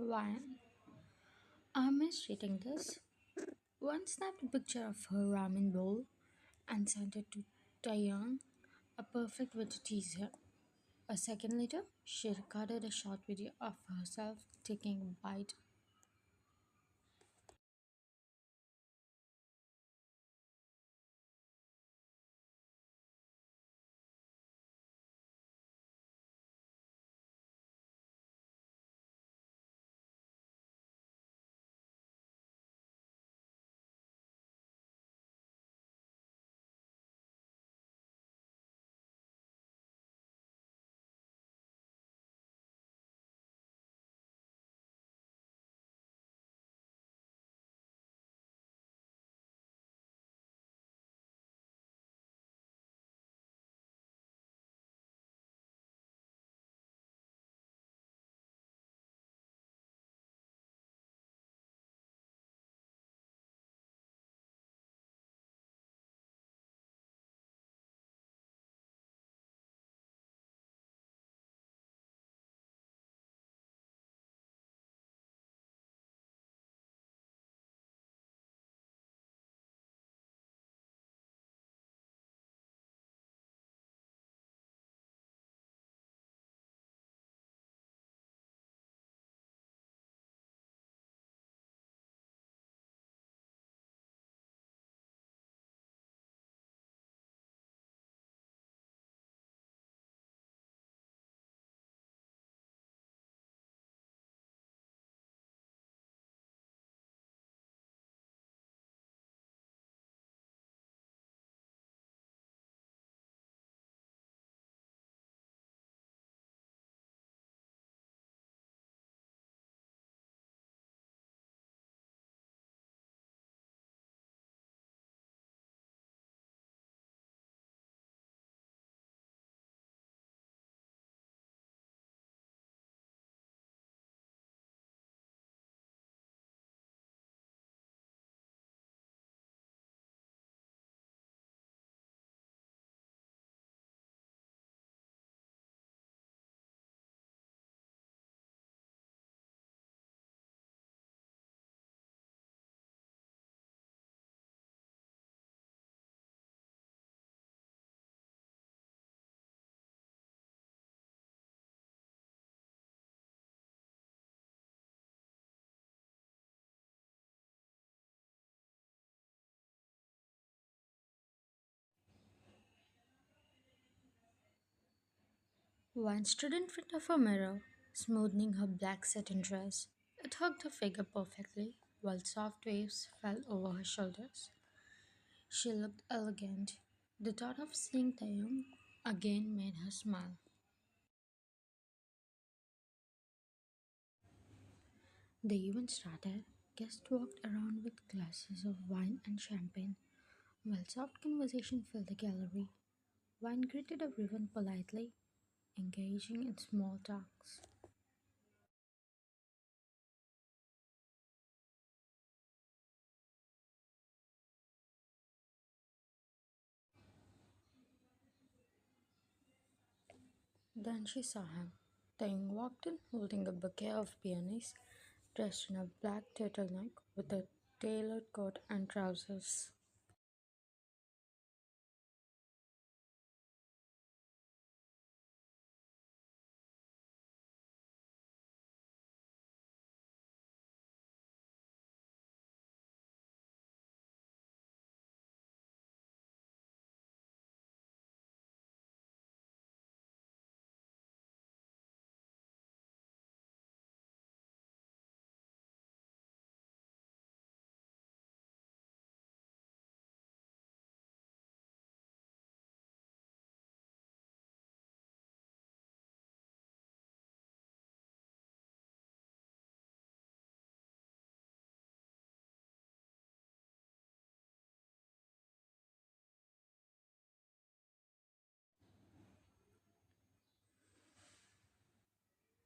Wine. I miss eating this. One snapped a picture of her ramen bowl and sent it to Taehyung, a perfect way to tease her. A second later, she recorded a short video of herself taking a bite. One stood in front of a mirror, smoothing her black satin dress. It hugged her figure perfectly, while soft waves fell over her shoulders. She looked elegant. The thought of seeing Taeyong again made her smile. The event started. Guests walked around with glasses of wine and champagne, while soft conversation filled the gallery. Wine greeted everyone politely, engaging in small talks. Then she saw him. Taeyong walked in holding a bouquet of peonies, dressed in a black turtleneck with a tailored coat and trousers.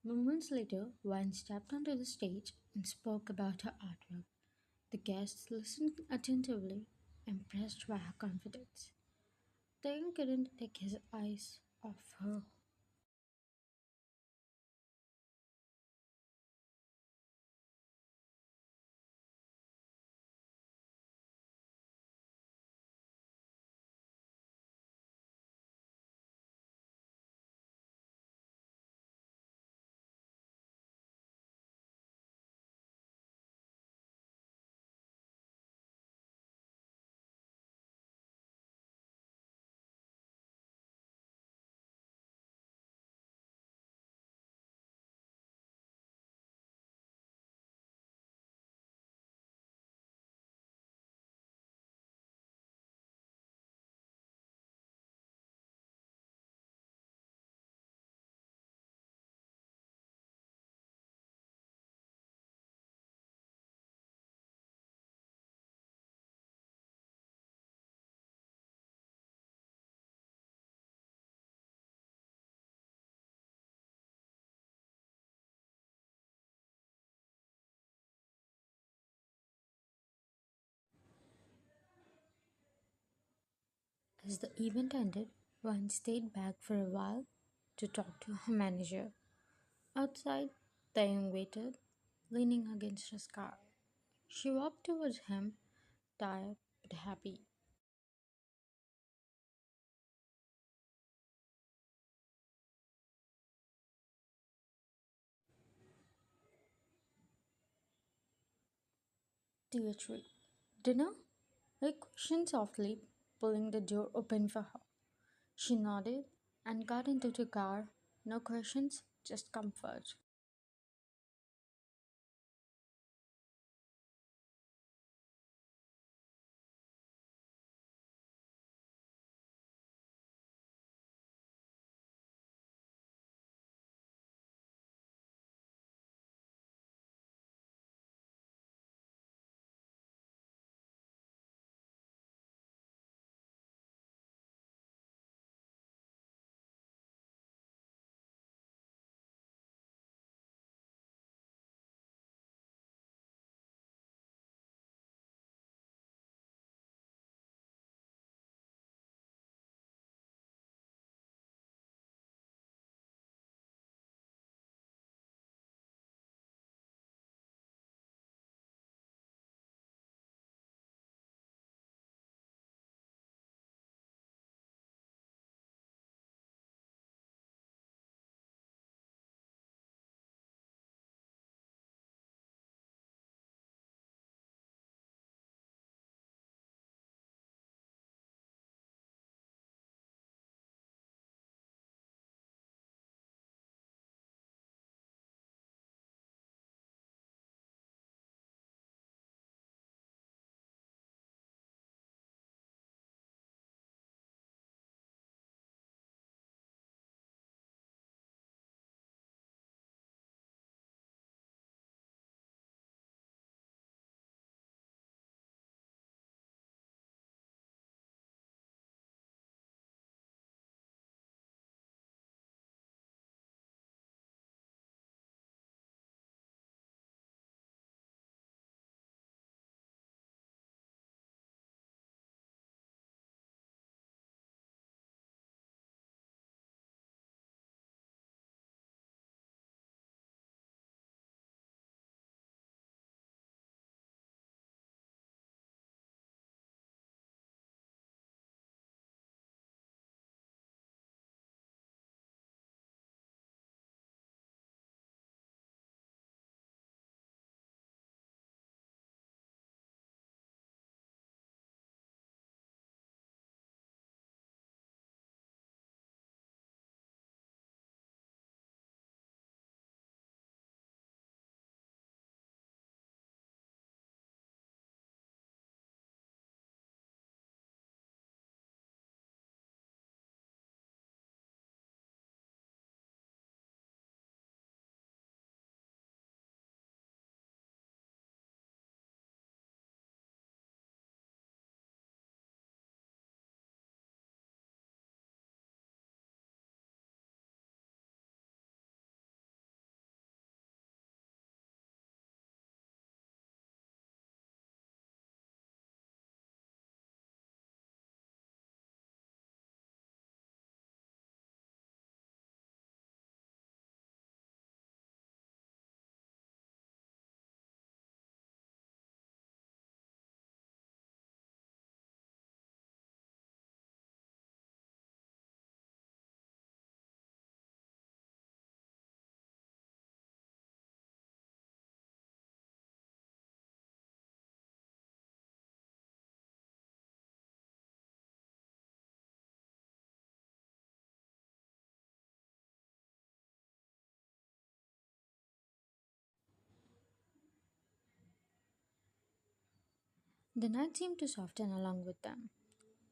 Moments later, Vine stepped onto the stage and spoke about her artwork. The guests listened attentively, impressed by her confidence. Taeyong couldn't take his eyes off her. As the event ended, Vine stayed back for a while to talk to her manager. Outside, Taehyung waited, leaning against his car. She walked towards him, tired but happy. Teary. Dinner? He questioned softly, pulling the door open for her. She nodded and got into the car. No questions, just comfort. The night seemed to soften along with them.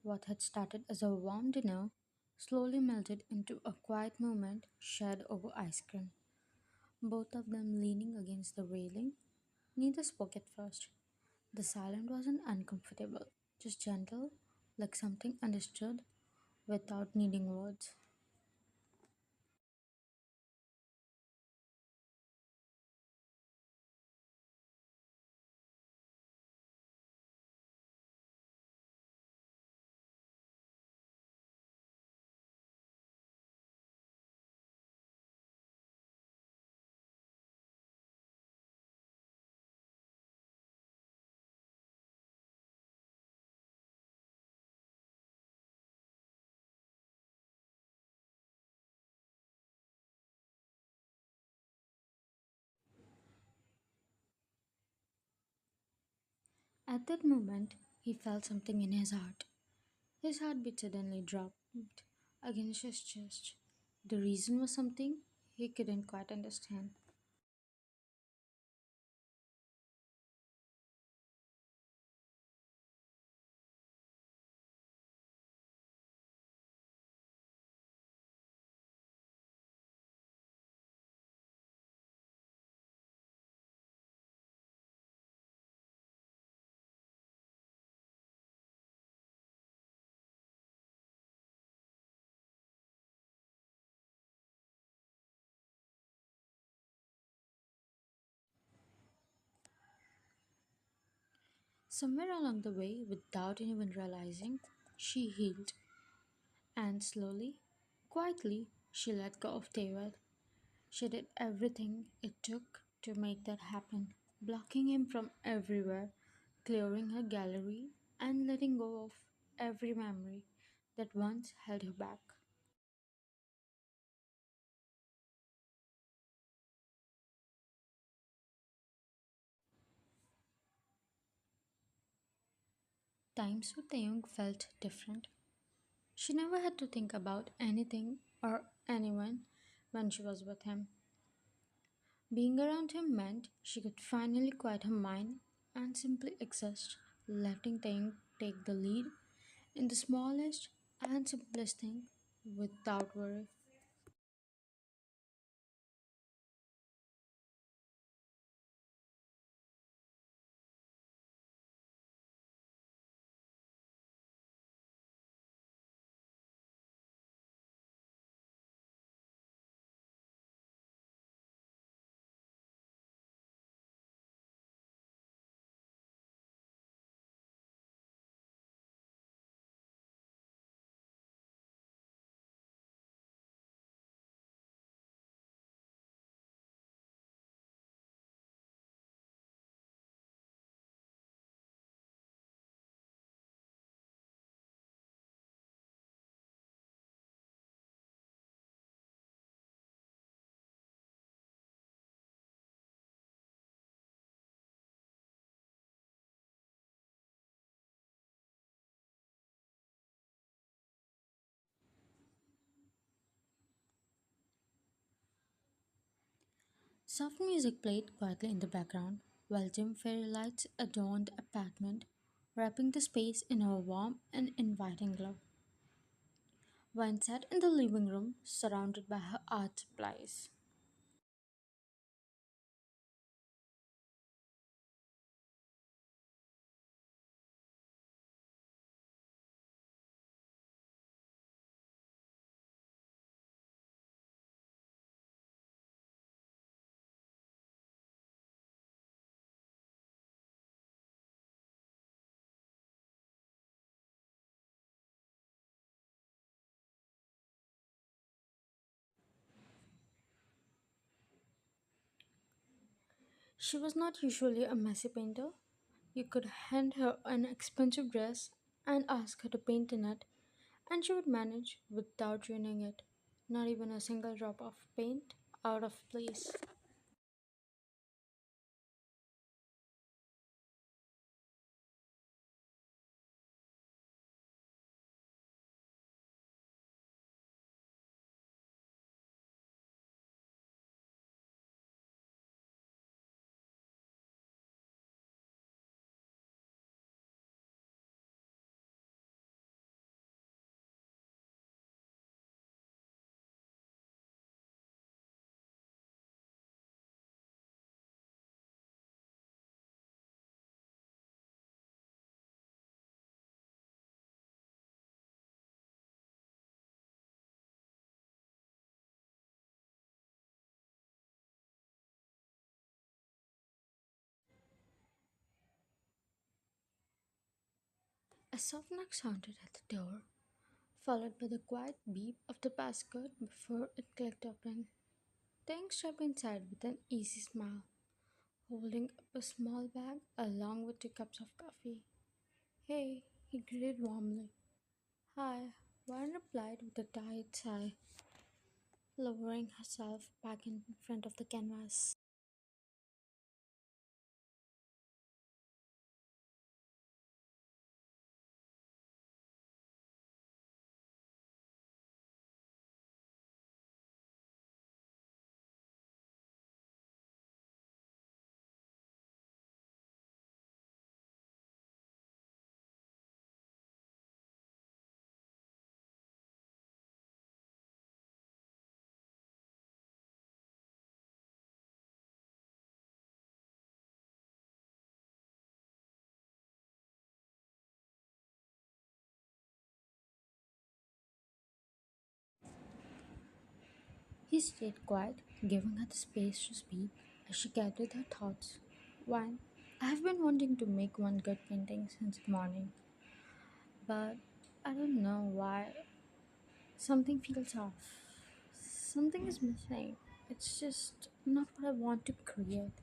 What had started as a warm dinner slowly melted into a quiet moment shared over ice cream, both of them leaning against the railing. Neither spoke at first. The silence wasn't uncomfortable, just gentle, like something understood without needing words. At that moment, he felt something in his heart. His heartbeat suddenly dropped against his chest. The reason was something he couldn't quite understand. Somewhere along the way, without even realizing, she healed. And slowly, quietly, she let go of David. She did everything it took to make that happen, blocking him from everywhere, clearing her gallery, and letting go of every memory that once held her back. Times with Taehyung felt different. She never had to think about anything or anyone when she was with him. Being around him meant she could finally quiet her mind and simply exist, letting Taehyung take the lead in the smallest and simplest thing without worry. Soft music played quietly in the background while dim fairy lights adorned the apartment, wrapping the space in a warm and inviting glow. Vine sat in the living room, surrounded by her art supplies. She was not usually a messy painter. You could hand her an expensive dress and ask her to paint in it, and she would manage without ruining it. Not even a single drop of paint out of place. A soft knock sounded at the door, followed by the quiet beep of the passcode before it clicked open. Tang stepped inside with an easy smile, holding up a small bag along with 2 cups of coffee. Hey, he greeted warmly. Hi, Warren replied with a tired sigh, lowering herself back in front of the canvas. He stayed quiet, giving her the space to speak as she gathered her thoughts. One, I have been wanting to make one good painting since the morning, but I don't know why. Something feels off. Something is missing. It's just not what I want to create.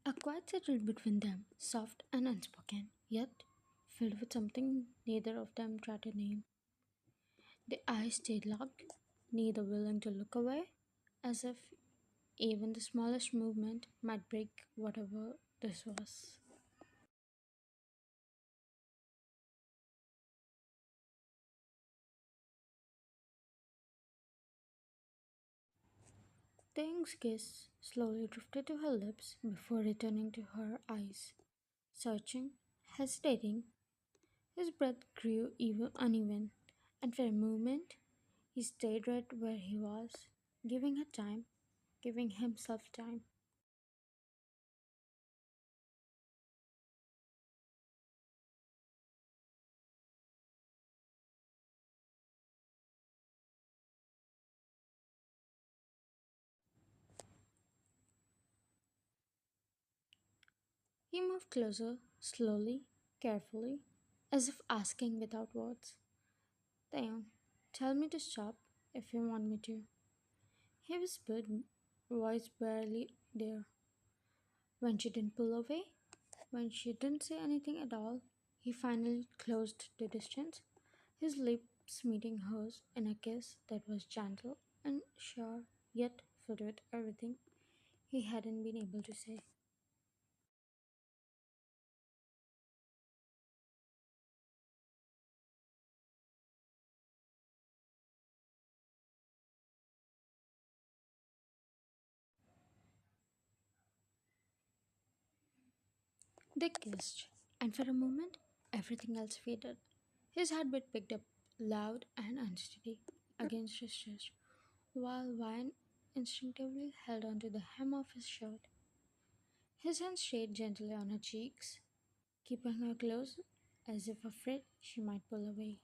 A quiet settled between them, soft and unspoken, yet filled with something neither of them tried to name. The eyes stayed locked, neither willing to look away, as if even the smallest movement might break whatever this was. Taehyung's gaze slowly drifted to her lips before returning to her eyes, searching, hesitating. His breath grew even uneven, and for a moment he stayed right where he was, giving her time, giving himself time. He moved closer, slowly, carefully, as if asking without words. Taehyung, tell me to stop if you want me to. He whispered, voice barely there. When she didn't pull away, when she didn't say anything at all, he finally closed the distance, his lips meeting hers in a kiss that was gentle and sure, yet filled with everything he hadn't been able to say. They kissed, and for a moment, everything else faded. His heartbeat picked up loud and unsteady against his chest, while Wine instinctively held onto the hem of his shirt. His hand stayed gently on her cheeks, keeping her close as if afraid she might pull away.